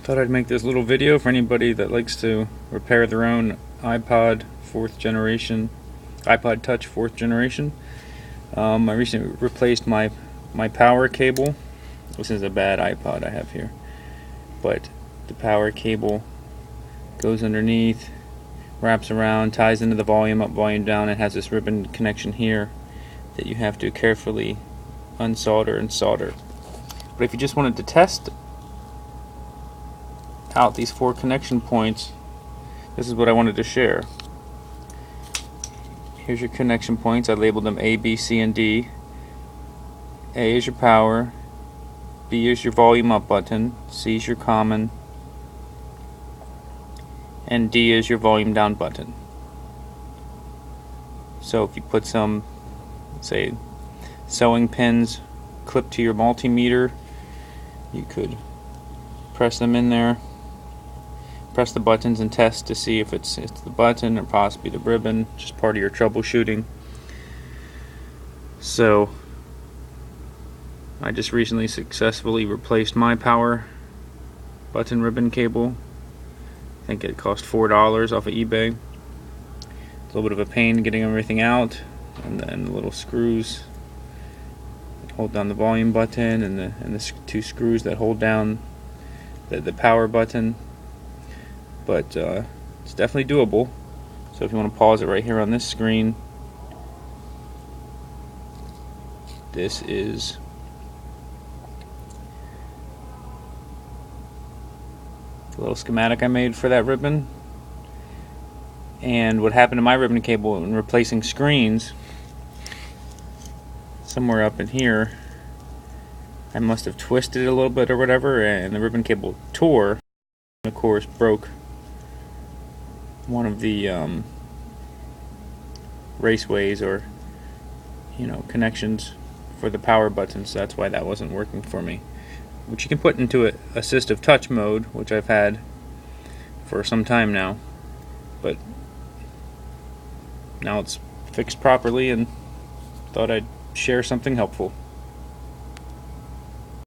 Thought I'd make this little video for anybody that likes to repair their own iPod 4th generation, iPod Touch 4th generation. I recently replaced my power cable. This is a bad iPod I have here, but the power cable goes underneath, wraps around, ties into the volume up, volume down. It has this ribbon connection here that you have to carefully unsolder and solder. But if you just wanted to test out these 4 connection points, this is what I wanted to share. Here's your connection points. I labeled them A, B, C, and D. A is your power, B is your volume up button, C is your common, and D is your volume down button. So if you put some, say, sewing pins clipped to your multimeter, you could press them in there, press the buttons and test to see if it's the button or possibly the ribbon, just part of your troubleshooting. So I just recently successfully replaced my power button ribbon cable. I think it cost $4 off of eBay. It's a little bit of a pain getting everything out, and then the little screws that hold down the volume button, and the 2 screws that hold down the power button. But it's definitely doable. So if you want to pause it right here on this screen, this is the little schematic I made for that ribbon. And what happened to my ribbon cable in replacing screens, somewhere up in here, I must have twisted it a little bit or whatever, and the ribbon cable tore, and of course broke one of the raceways, or connections for the power buttons. So that's why that wasn't working for me, which you can put into assistive touch mode, which I've had for some time now, but now it's fixed properly, and thought I'd share something helpful.